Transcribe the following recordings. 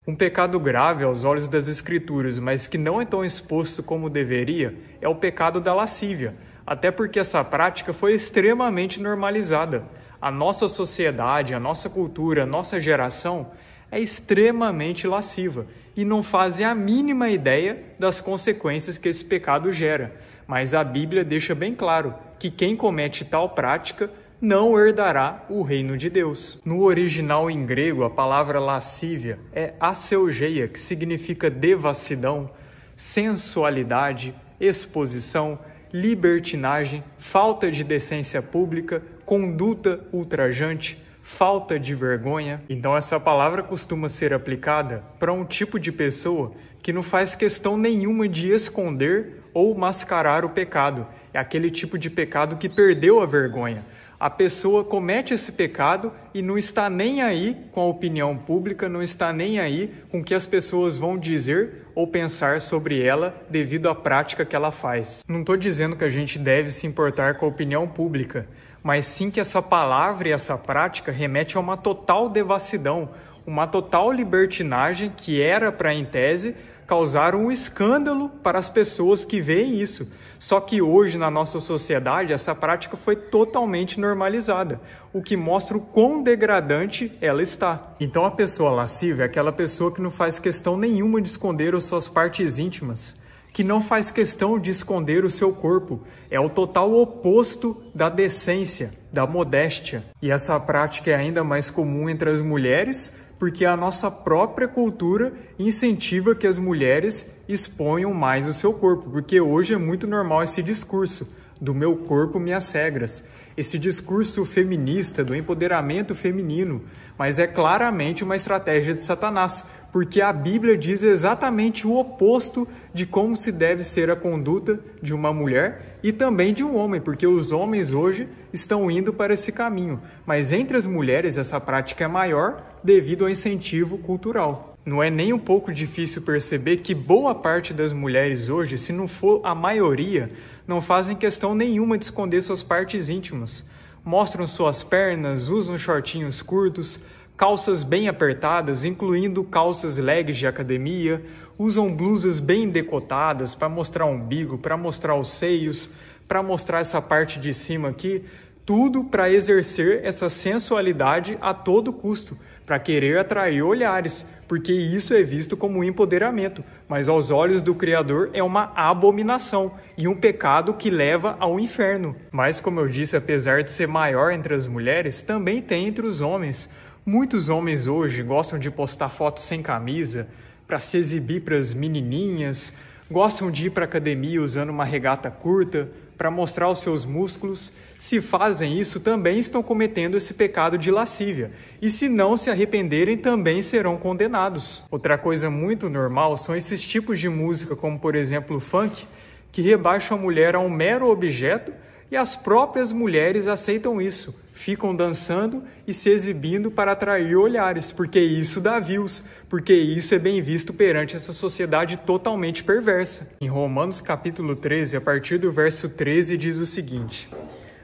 Um pecado grave aos olhos das Escrituras, mas que não é tão exposto como deveria, é o pecado da lascívia, até porque essa prática foi extremamente normalizada. A nossa sociedade, a nossa cultura, a nossa geração é extremamente lasciva e não fazem a mínima ideia das consequências que esse pecado gera. Mas a Bíblia deixa bem claro que quem comete tal prática não herdará o reino de Deus. No original em grego, a palavra lascívia é aseugeia, que significa devassidão, sensualidade, exposição, libertinagem, falta de decência pública, conduta ultrajante, falta de vergonha. Então essa palavra costuma ser aplicada para um tipo de pessoa que não faz questão nenhuma de esconder ou mascarar o pecado. É aquele tipo de pecado que perdeu a vergonha. A pessoa comete esse pecado e não está nem aí com a opinião pública, não está nem aí com o que as pessoas vão dizer ou pensar sobre ela devido à prática que ela faz. Não estou dizendo que a gente deve se importar com a opinião pública, mas sim que essa palavra e essa prática remete a uma total devassidão, uma total libertinagem que era para, em tese, causar um escândalo para as pessoas que veem isso. Só que hoje, na nossa sociedade, essa prática foi totalmente normalizada, o que mostra o quão degradante ela está. Então a pessoa lasciva é aquela pessoa que não faz questão nenhuma de esconder as suas partes íntimas, que não faz questão de esconder o seu corpo. É o total oposto da decência, da modéstia. E essa prática é ainda mais comum entre as mulheres, porque a nossa própria cultura incentiva que as mulheres exponham mais o seu corpo, porque hoje é muito normal esse discurso do meu corpo, minhas regras, esse discurso feminista, do empoderamento feminino, mas é claramente uma estratégia de Satanás, porque a Bíblia diz exatamente o oposto de como se deve ser a conduta de uma mulher e também de um homem, porque os homens hoje estão indo para esse caminho, mas entre as mulheres essa prática é maior devido ao incentivo cultural. Não é nem um pouco difícil perceber que boa parte das mulheres hoje, se não for a maioria, não fazem questão nenhuma de esconder suas partes íntimas. Mostram suas pernas, usam shortinhos curtos, calças bem apertadas, incluindo calças legs de academia, usam blusas bem decotadas para mostrar o umbigo, para mostrar os seios, para mostrar essa parte de cima aqui, tudo para exercer essa sensualidade a todo custo, para querer atrair olhares, porque isso é visto como um empoderamento, mas aos olhos do Criador é uma abominação e um pecado que leva ao inferno. Mas, como eu disse, apesar de ser maior entre as mulheres, também tem entre os homens. Muitos homens hoje gostam de postar fotos sem camisa, para se exibir para as menininhas, gostam de ir para a academia usando uma regata curta, para mostrar os seus músculos. Se fazem isso, também estão cometendo esse pecado de lascívia. E se não se arrependerem, também serão condenados. Outra coisa muito normal são esses tipos de música, como por exemplo o funk, que rebaixam a mulher a um mero objeto e as próprias mulheres aceitam isso. Ficam dançando e se exibindo para atrair olhares, porque isso dá views, porque isso é bem visto perante essa sociedade totalmente perversa. Em Romanos capítulo 13, a partir do verso 13, diz o seguinte: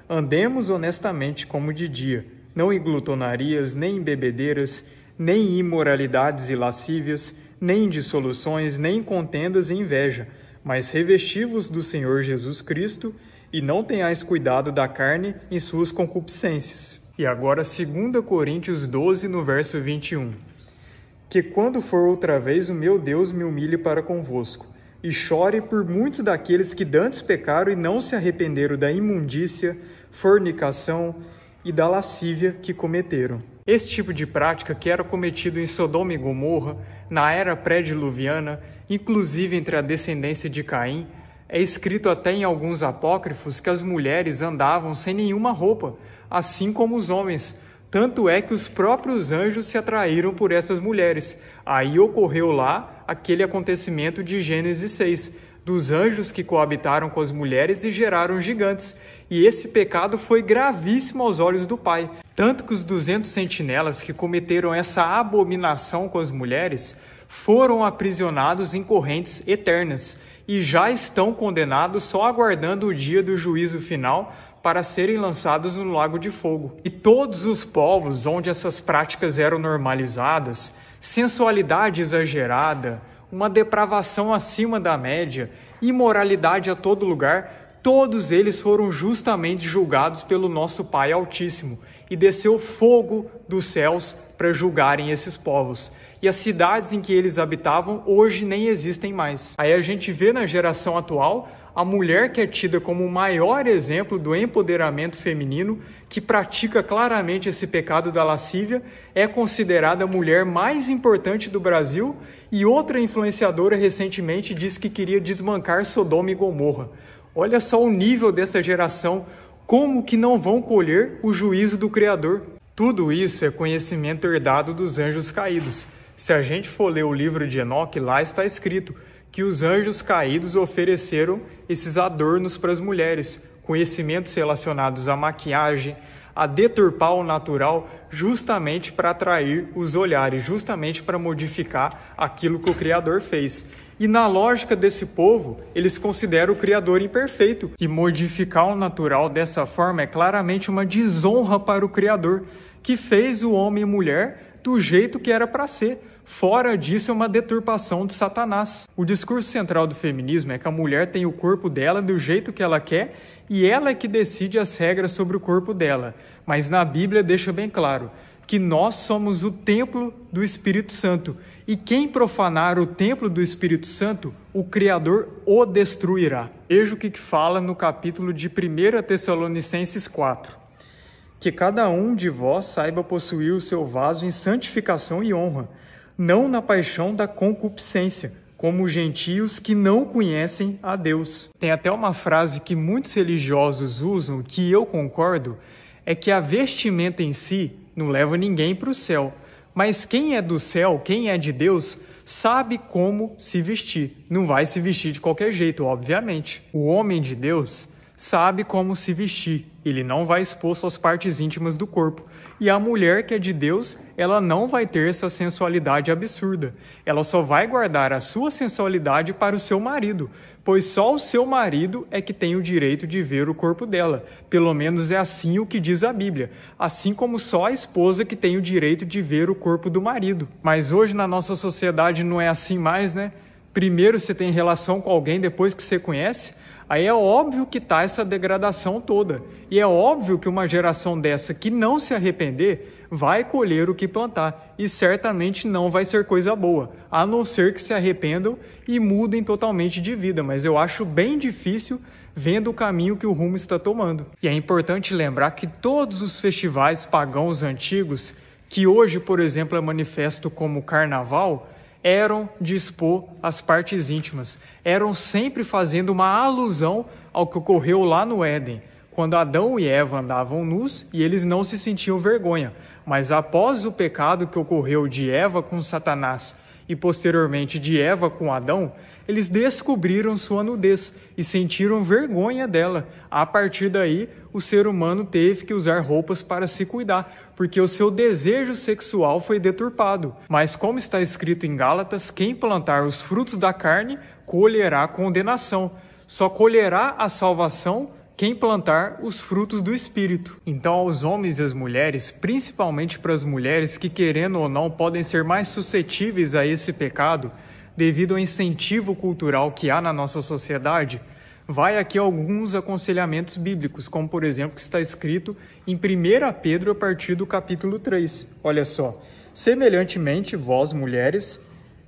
andemos honestamente como de dia, não em glutonarias, nem em bebedeiras, nem em imoralidades e lascívias, nem em dissoluções, nem em contendas e inveja, mas revesti-vos do Senhor Jesus Cristo, e não tenhais cuidado da carne em suas concupiscências. E agora 2 Coríntios 12, no verso 21. Que quando for outra vez o meu Deus me humilhe para convosco, e chore por muitos daqueles que dantes pecaram e não se arrependeram da imundícia, fornicação e da lascívia que cometeram. Esse tipo de prática que era cometido em Sodoma e Gomorra, na era pré-diluviana, inclusive entre a descendência de Caim, é escrito até em alguns apócrifos que as mulheres andavam sem nenhuma roupa, assim como os homens. Tanto é que os próprios anjos se atraíram por essas mulheres. Aí ocorreu lá aquele acontecimento de Gênesis 6, dos anjos que coabitaram com as mulheres e geraram gigantes. E esse pecado foi gravíssimo aos olhos do Pai. Tanto que os 200 sentinelas que cometeram essa abominação com as mulheres foram aprisionados em correntes eternas e já estão condenados só aguardando o dia do juízo final para serem lançados no lago de fogo. E todos os povos onde essas práticas eram normalizadas, sensualidade exagerada, uma depravação acima da média, imoralidade a todo lugar, todos eles foram justamente julgados pelo nosso Pai Altíssimo, e desceu fogo dos céus para julgarem esses povos. E as cidades em que eles habitavam hoje nem existem mais. Aí a gente vê na geração atual a mulher que é tida como o maior exemplo do empoderamento feminino, que pratica claramente esse pecado da lascívia, é considerada a mulher mais importante do Brasil, e outra influenciadora recentemente disse que queria desbancar Sodoma e Gomorra. Olha só o nível dessa geração, como que não vão colher o juízo do Criador. Tudo isso é conhecimento herdado dos anjos caídos. Se a gente for ler o livro de Enoque, lá está escrito que os anjos caídos ofereceram esses adornos para as mulheres, conhecimentos relacionados à maquiagem, a deturpar o natural, justamente para atrair os olhares, justamente para modificar aquilo que o Criador fez. E na lógica desse povo, eles consideram o Criador imperfeito. E modificar o natural dessa forma é claramente uma desonra para o Criador, que fez o homem e mulher do jeito que era para ser. Fora disso, é uma deturpação de Satanás. O discurso central do feminismo é que a mulher tem o corpo dela do jeito que ela quer e ela é que decide as regras sobre o corpo dela. Mas na Bíblia deixa bem claro que nós somos o templo do Espírito Santo. E quem profanar o templo do Espírito Santo, o Criador o destruirá. Veja o que fala no capítulo de 1 Tessalonicenses 4. Que cada um de vós saiba possuir o seu vaso em santificação e honra, não na paixão da concupiscência, como os gentios que não conhecem a Deus. Tem até uma frase que muitos religiosos usam, que eu concordo, é que a vestimenta em si não leva ninguém para o céu. Mas quem é do céu, quem é de Deus, sabe como se vestir. Não vai se vestir de qualquer jeito, obviamente. O homem de Deus sabe como se vestir. Ele não vai exposto às partes íntimas do corpo. E a mulher que é de Deus, ela não vai ter essa sensualidade absurda. Ela só vai guardar a sua sensualidade para o seu marido, pois só o seu marido é que tem o direito de ver o corpo dela. Pelo menos é assim o que diz a Bíblia. Assim como só a esposa que tem o direito de ver o corpo do marido. Mas hoje na nossa sociedade não é assim mais, né? Primeiro você tem relação com alguém depois que você conhece, aí é óbvio que está essa degradação toda. E é óbvio que uma geração dessa que não se arrepender vai colher o que plantar. E certamente não vai ser coisa boa, a não ser que se arrependam e mudem totalmente de vida. Mas eu acho bem difícil vendo o caminho que o rumo está tomando. E é importante lembrar que todos os festivais pagãos antigos, que hoje, por exemplo, é manifesto como carnaval, eram de expor as partes íntimas, eram sempre fazendo uma alusão ao que ocorreu lá no Éden, quando Adão e Eva andavam nus e eles não se sentiam vergonha. Mas após o pecado que ocorreu de Eva com Satanás e posteriormente de Eva com Adão, eles descobriram sua nudez e sentiram vergonha dela. A partir daí, o ser humano teve que usar roupas para se cuidar, porque o seu desejo sexual foi deturpado. Mas como está escrito em Gálatas, quem plantar os frutos da carne colherá condenação. Só colherá a salvação quem plantar os frutos do Espírito. Então, aos homens e às mulheres, principalmente para as mulheres que, querendo ou não, podem ser mais suscetíveis a esse pecado, devido ao incentivo cultural que há na nossa sociedade, vai aqui alguns aconselhamentos bíblicos, como por exemplo que está escrito em 1 Pedro a partir do capítulo 3. Olha só, semelhantemente vós mulheres,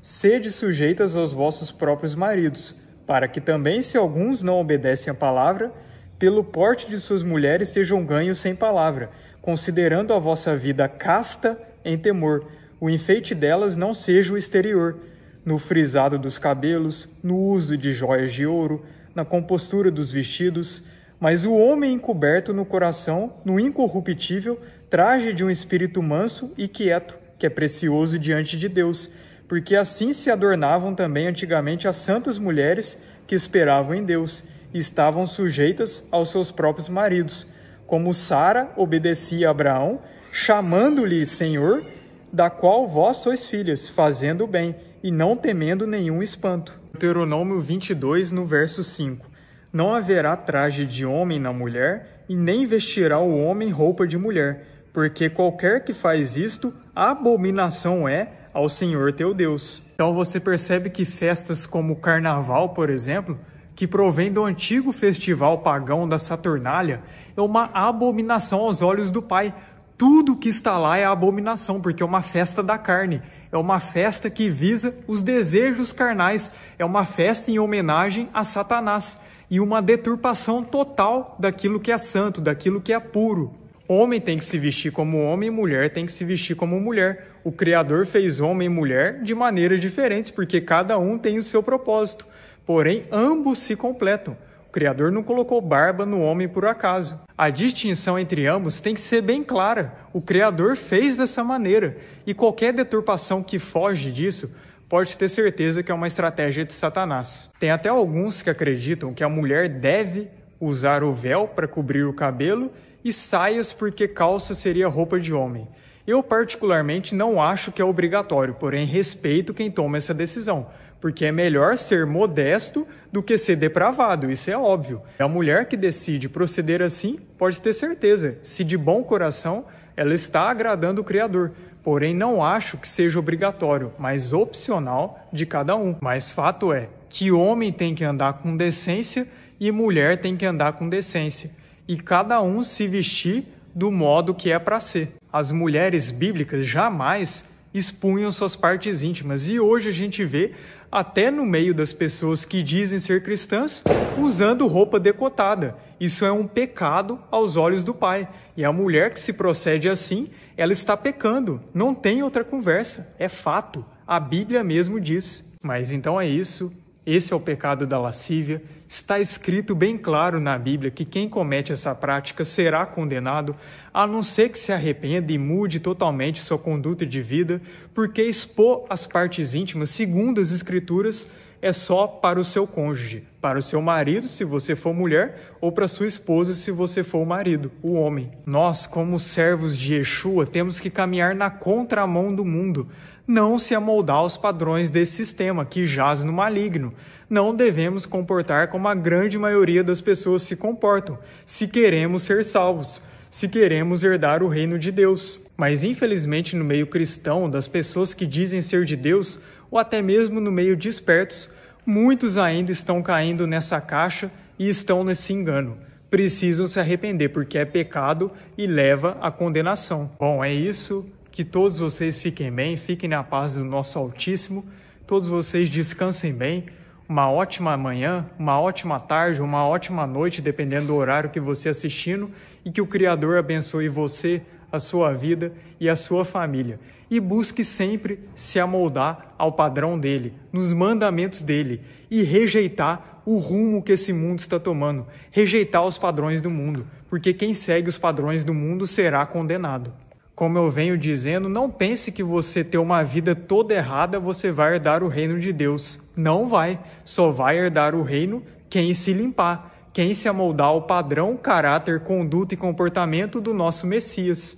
sede sujeitas aos vossos próprios maridos, para que também se alguns não obedecem à palavra, pelo porte de suas mulheres sejam ganhos sem palavra, considerando a vossa vida casta em temor, o enfeite delas não seja o exterior, no frisado dos cabelos, no uso de joias de ouro, na compostura dos vestidos, mas o homem encoberto no coração, no incorruptível, traje de um espírito manso e quieto, que é precioso diante de Deus, porque assim se adornavam também antigamente as santas mulheres que esperavam em Deus e estavam sujeitas aos seus próprios maridos, como Sara obedecia a Abraão, chamando-lhe Senhor, da qual vós sois filhas, fazendo o bem, e não temendo nenhum espanto. Deuteronômio 22, no verso 5. Não haverá traje de homem na mulher, e nem vestirá o homem roupa de mulher, porque qualquer que faz isto, abominação é ao Senhor teu Deus. Então você percebe que festas como o Carnaval, por exemplo, que provém do antigo festival pagão da Saturnália, é uma abominação aos olhos do Pai. Tudo que está lá é abominação, porque é uma festa da carne. É uma festa que visa os desejos carnais. É uma festa em homenagem a Satanás. E uma deturpação total daquilo que é santo, daquilo que é puro. Homem tem que se vestir como homem e mulher tem que se vestir como mulher. O Criador fez homem e mulher de maneiras diferentes, porque cada um tem o seu propósito. Porém, ambos se completam. O Criador não colocou barba no homem por acaso. A distinção entre ambos tem que ser bem clara. O Criador fez dessa maneira. E qualquer deturpação que foge disso, pode ter certeza que é uma estratégia de Satanás. Tem até alguns que acreditam que a mulher deve usar o véu para cobrir o cabelo e saias porque calça seria roupa de homem. Eu particularmente não acho que é obrigatório, porém respeito quem toma essa decisão, porque é melhor ser modesto do que ser depravado, isso é óbvio. A mulher que decide proceder assim, pode ter certeza, se de bom coração, ela está agradando o Criador. Porém, não acho que seja obrigatório, mas opcional de cada um. Mas fato é que homem tem que andar com decência e mulher tem que andar com decência. E cada um se vestir do modo que é para ser. As mulheres bíblicas jamais expunham suas partes íntimas. E hoje a gente vê, até no meio das pessoas que dizem ser cristãs, usando roupa decotada. Isso é um pecado aos olhos do Pai. E a mulher que se procede assim, ela está pecando. Não tem outra conversa. É fato. A Bíblia mesmo diz. Mas então é isso. Esse é o pecado da lascívia. Está escrito bem claro na Bíblia que quem comete essa prática será condenado, a não ser que se arrependa e mude totalmente sua conduta de vida, porque expor as partes íntimas, segundo as Escrituras, é só para o seu cônjuge, para o seu marido, se você for mulher, ou para sua esposa, se você for o marido, o homem. Nós, como servos de Yeshua, temos que caminhar na contramão do mundo, não se amoldar aos padrões desse sistema que jaz no maligno. Não devemos comportar como a grande maioria das pessoas se comportam, se queremos ser salvos, se queremos herdar o reino de Deus. Mas infelizmente no meio cristão, das pessoas que dizem ser de Deus, ou até mesmo no meio de espertos, muitos ainda estão caindo nessa caixa e estão nesse engano. Precisam se arrepender porque é pecado e leva à condenação. Bom, é isso. Que todos vocês fiquem bem, fiquem na paz do nosso Altíssimo, todos vocês descansem bem, uma ótima manhã, uma ótima tarde, uma ótima noite, dependendo do horário que você assistindo, e que o Criador abençoe você, a sua vida e a sua família. E busque sempre se amoldar ao padrão dele, nos mandamentos dele, e rejeitar o rumo que esse mundo está tomando, rejeitar os padrões do mundo, porque quem segue os padrões do mundo será condenado. Como eu venho dizendo, não pense que você ter uma vida toda errada, você vai herdar o reino de Deus. Não vai. Só vai herdar o reino quem se limpar, quem se amoldar ao padrão, caráter, conduta e comportamento do nosso Messias.